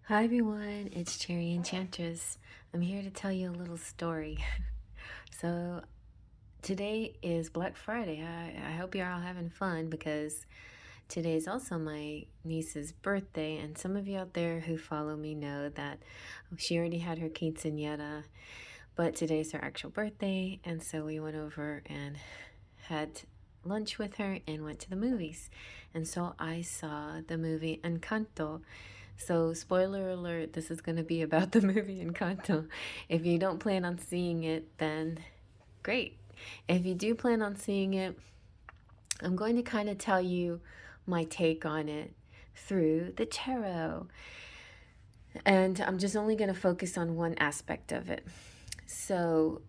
Hi everyone, it's Cherry Enchantress. I'm here to tell you a little story. So today is Black Friday. I hope you're all having fun because today is also my niece's birthday, and some of you out there who follow me know that she already had her quinceañera, but today's her actual birthday, and so we went over and had lunch with her and went to the movies. And so I saw the movie Encanto. So, spoiler alert, this is going to be about the movie Encanto. If you don't plan on seeing it, then great. If you do plan on seeing it, I'm going to kind of tell you my take on it through the tarot. And I'm just only going to focus on one aspect of it. So,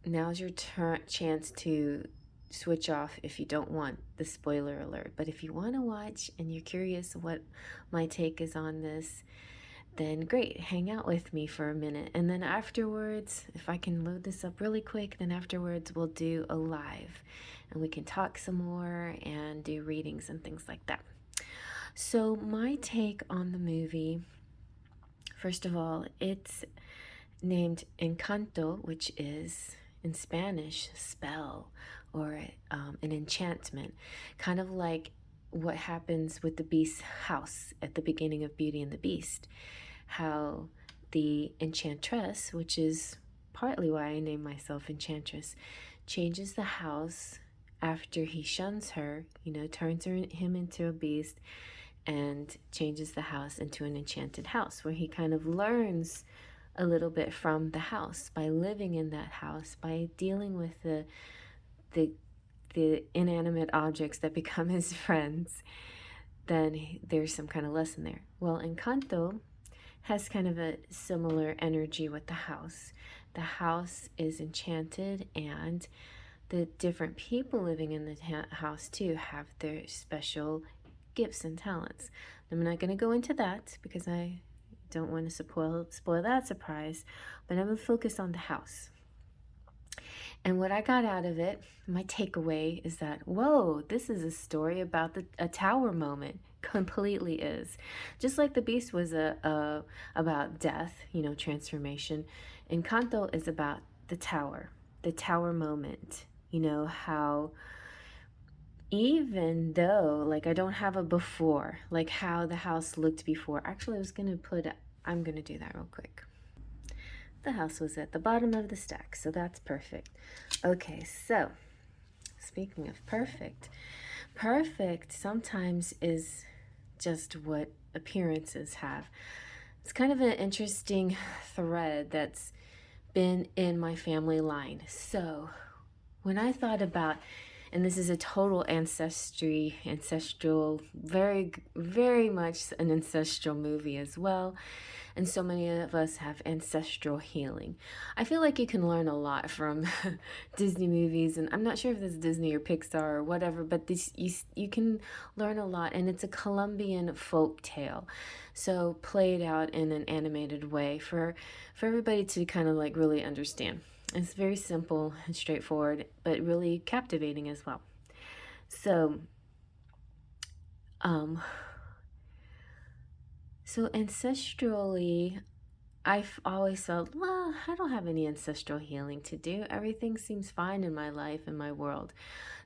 now's your chance to switch off if you don't want the spoiler alert. But if you want to watch and you're curious what my take is on this, then great, hang out with me for a minute. And then afterwards, if I can load this up really quick, then afterwards we'll do a live and we can talk some more and do readings and things like that. So, my take on the movie, first of all, it's named Encanto, which is in Spanish spell or an enchantment, kind of like what happens with the Beast's house at the beginning of Beauty and the Beast. How the Enchantress, which is partly why I named myself Enchantress, changes the house after he shuns her, turns him into a beast and changes the house into an enchanted house where he kind of learns a little bit from the house by living in that house, by dealing with the inanimate objects that become his friends. Then there's some kind of lesson there. Well, Encanto has kind of a similar energy with the house. The house is enchanted, and the different people living in the house too have their special gifts and talents. I'm not going to go into that because I don't want to spoil that surprise, but I'm going to focus on the house. And what I got out of it, my takeaway is that, whoa, this is a story about a tower moment. Completely is. Just like the Beast was about death, transformation. Encanto is about the tower moment. How even though, like, I don't have a before, like how the house looked before. Actually, I'm going to do that real quick. The house was at the bottom of the stack, so that's perfect. Okay, so speaking of perfect, perfect sometimes is just what appearances have. It's kind of an interesting thread that's been in my family line. So when I thought about, and this is a total ancestral, very, very much an ancestral movie as well. And so many of us have ancestral healing. I feel like you can learn a lot from Disney movies, and I'm not sure if this is Disney or Pixar or whatever, but you can learn a lot, and it's a Colombian folk tale, so played out in an animated way for everybody to kind of like really understand. It's very simple and straightforward, but really captivating as well. So, um, so ancestrally, I've always felt, well, I don't have any ancestral healing to do. Everything seems fine in my life, in my world.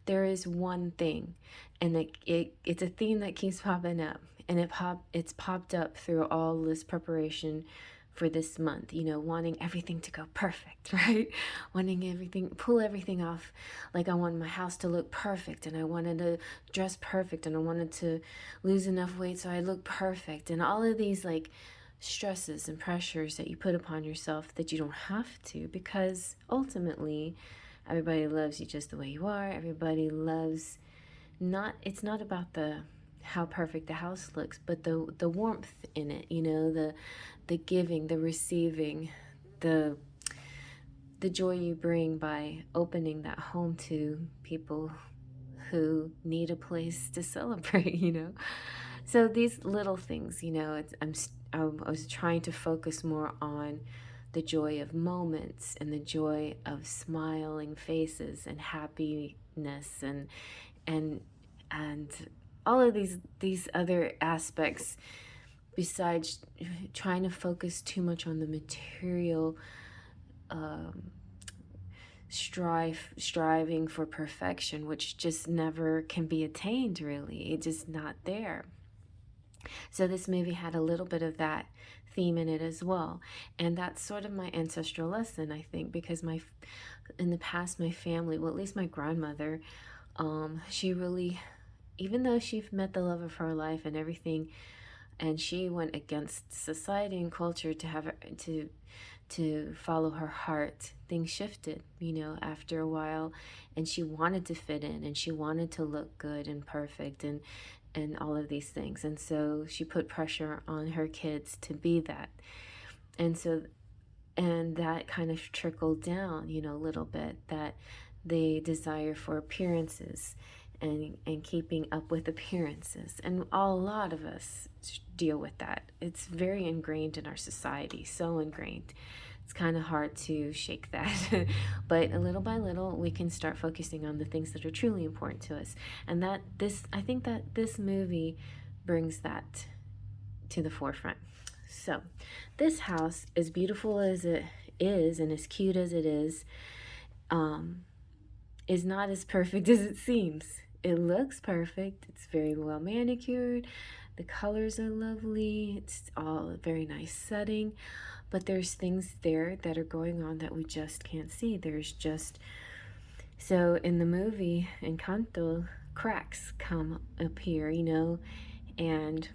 There is one thing, and it's a theme that keeps popping up, and it's popped up through all this preparation for this month, wanting everything to go perfect, right? Wanting everything, pull everything off. Like I wanted my house to look perfect, and I wanted to dress perfect, and I wanted to lose enough weight so I look perfect, and all of these like stresses and pressures that you put upon yourself that you don't have to, because ultimately everybody loves you just the way you are. Everybody loves, it's not about the how perfect the house looks, but the warmth in it, the giving, the receiving, the joy you bring by opening that home to people who need a place to celebrate. So these little things, I was trying to focus more on the joy of moments and the joy of smiling faces and happiness and all of these other aspects besides trying to focus too much on the material, um, striving for perfection, which just never can be attained, really. It's just not there. So this movie had a little bit of that theme in it as well. And that's sort of my ancestral lesson, I think, because in the past, my family, well, at least my grandmother, she really, even though she met the love of her life and everything, and she went against society and culture to have to follow her heart, things shifted, after a while, and she wanted to fit in, and she wanted to look good and perfect, and all of these things. And so she put pressure on her kids to be that. And that kind of trickled down, a little bit, that the desire for appearances and keeping up with appearances. And a lot of us deal with that. It's very ingrained in our society, so ingrained. It's kind of hard to shake that. But little by little, we can start focusing on the things that are truly important to us. And I think that this movie brings that to the forefront. So, this house, as beautiful as it is and as cute as it is not as perfect as it seems. It looks perfect. It's very well manicured. The colors are lovely. It's all a very nice setting. But there's things there that are going on that we just can't see. So in the movie, Encanto, cracks appear, and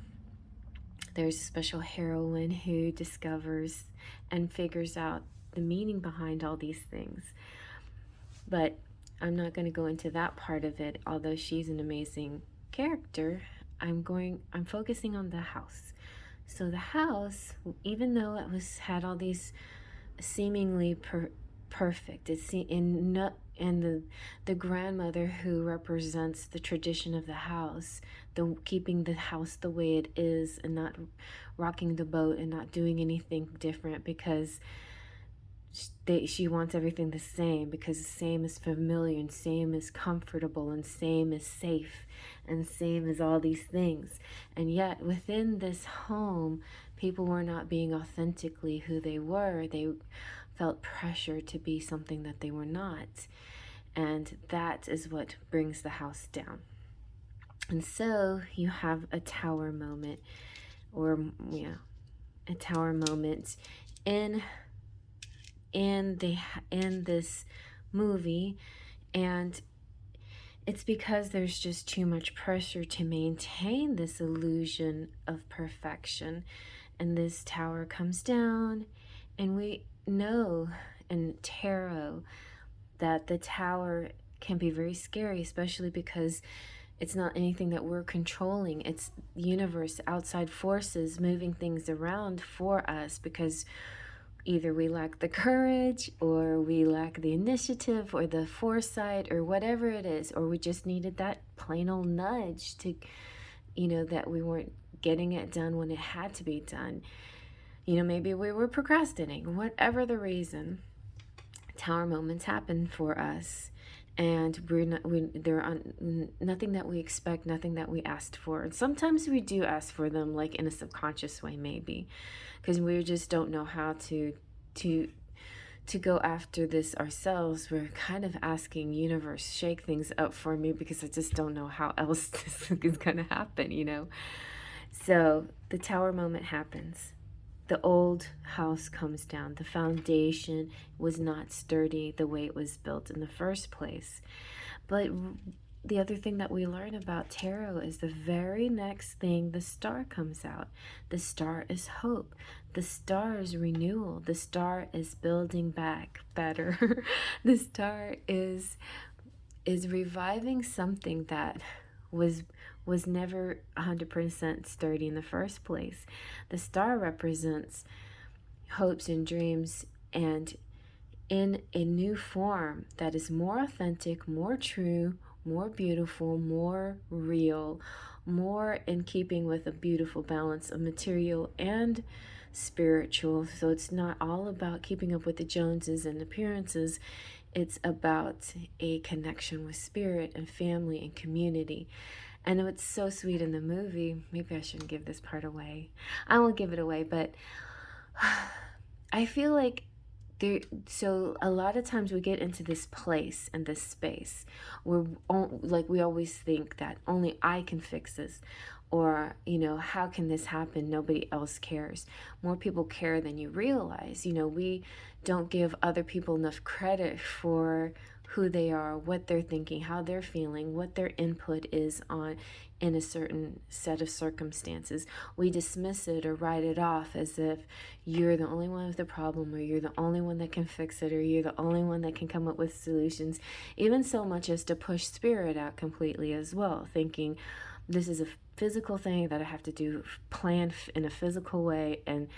there's a special heroine who discovers and figures out the meaning behind all these things. But I'm not going to go into that part of it, although she's an amazing character. I'm focusing on the house. So the house, even though it had all these seemingly perfect, and the grandmother who represents the tradition of the house, keeping the house the way it is and not rocking the boat and not doing anything different because she wants everything the same, because the same is familiar and same is comfortable and same is safe and same as all these things. And yet within this home, people were not being authentically who they were. They felt pressure to be something that they were not. And that is what brings the house down. And so you have a tower moment, a tower moment in this movie, and it's because there's just too much pressure to maintain this illusion of perfection. And this tower comes down, and we know in tarot that the tower can be very scary, especially because it's not anything that we're controlling. It's the universe, outside forces moving things around for us, because either we lack the courage, or we lack the initiative or the foresight, or whatever it is, or we just needed that plain old nudge to, that we weren't getting it done when it had to be done. Maybe we were procrastinating. Whatever the reason, tower moments happen for us, and they're on nothing that we expect, nothing that we asked for. And sometimes we do ask for them, like in a subconscious way, maybe, because we just don't know how to go after this ourselves. We're kind of asking universe, shake things up for me, because I just don't know how else this is gonna happen. So the tower moment happens. The old house comes down. The foundation was not sturdy the way it was built in the first place. But the other thing that we learn about tarot is the very next thing, the star comes out. The star is hope. The star is renewal. The star is building back better. The star is reviving something that was never 100% sturdy in the first place. The star represents hopes and dreams, and in a new form that is more authentic, more true, more beautiful, more real, more in keeping with a beautiful balance of material and spiritual. So it's not all about keeping up with the Joneses and appearances. It's about a connection with spirit and family and community. And it's so sweet in the movie. Maybe I shouldn't give this part away. I won't give it away, but I feel like there, so a lot of times we get into this place and this space where like we always think that only I can fix this, or how can this happen, nobody else cares. More people care than you realize. We don't give other people enough credit for who they are, what they're thinking, how they're feeling, what their input is on in a certain set of circumstances. We dismiss it or write it off as if you're the only one with the problem, or you're the only one that can fix it, or you're the only one that can come up with solutions, even so much as to push spirit out completely as well, thinking this is a physical thing that I have to do, plan in a physical way, and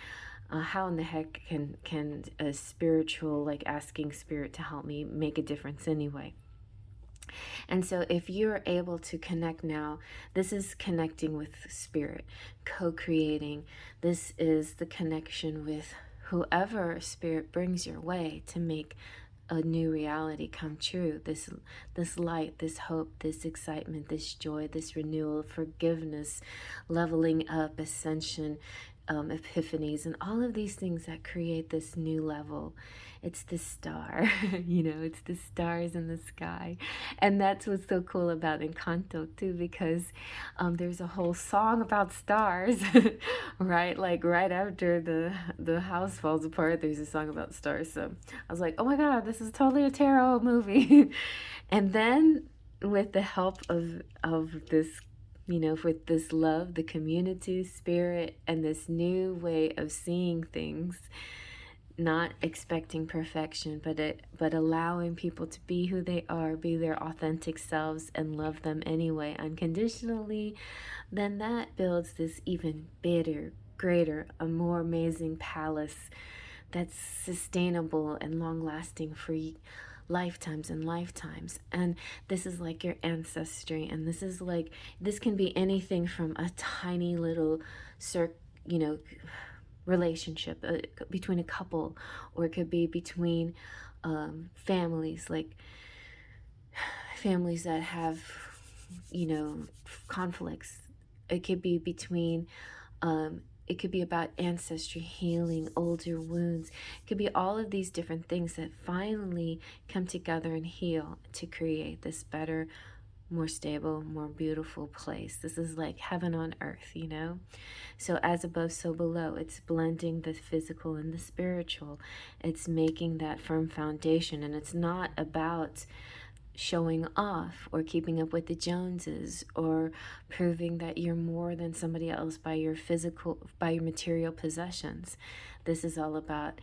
how in the heck can a spiritual, like asking spirit to help me, make a difference anyway? And so if you're able to connect now, this is connecting with spirit, co-creating. This is the connection with whoever spirit brings your way to make a new reality come true. This light, this hope, this excitement, this joy, this renewal, forgiveness, leveling up, ascension, epiphanies, and all of these things that create this new level. It's the star, it's the stars in the sky. And that's what's so cool about Encanto too, because there's a whole song about stars, right? Like right after the house falls apart, there's a song about stars. So I was like, oh my God, this is totally a tarot movie. And then with the help of this, with this love, the community spirit, and this new way of seeing things, not expecting perfection, but allowing people to be who they are, be their authentic selves, and love them anyway, unconditionally, then that builds this even better, greater, a more amazing palace that's sustainable and long-lasting for lifetimes and lifetimes. And this is like your ancestry, and this can be anything from a tiny little relationship between a couple, or it could be between families, like families that have conflicts. It could be between it could be about ancestry, healing, older wounds. It could be all of these different things that finally come together and heal to create this better, more stable, more beautiful place. This is like heaven on earth, So as above, so below. It's blending the physical and the spiritual. It's making that firm foundation. And it's not about showing off or keeping up with the Joneses or proving that you're more than somebody else by your material possessions. This is all about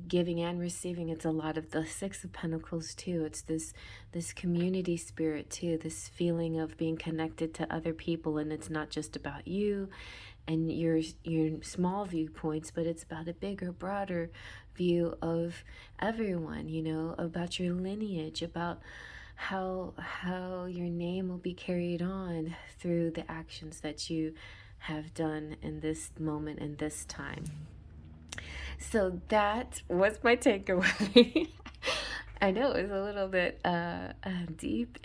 giving and receiving. It's a lot of the Six of Pentacles too. It's this community spirit too, this feeling of being connected to other people, and it's not just about you and your small viewpoints, but it's about a bigger, broader view of everyone, about your lineage, about how your name will be carried on through the actions that you have done in this moment and this time. So that was my takeaway. I know it was a little bit deep,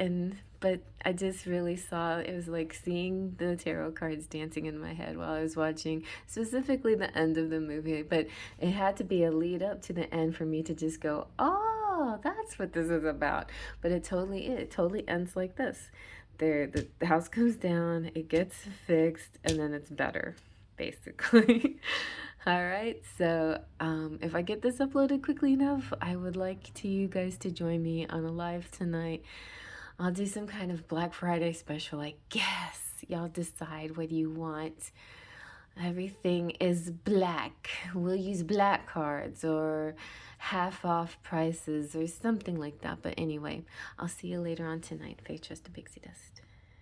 but I just really saw, it was like seeing the tarot cards dancing in my head while I was watching, specifically the end of the movie. But it had to be a lead up to the end for me to just go, oh, that's what this is about. But it totally ends like this. The house comes down, it gets fixed, and then it's better, basically. All right, so if I get this uploaded quickly enough, I would like you guys to join me on a live tonight. I'll do some kind of Black Friday special, I guess. Y'all decide what you want. Everything is black. We'll use black cards or half off prices or something like that. But anyway, I'll see you later on tonight. Faith, Trust, and Pixie Dust.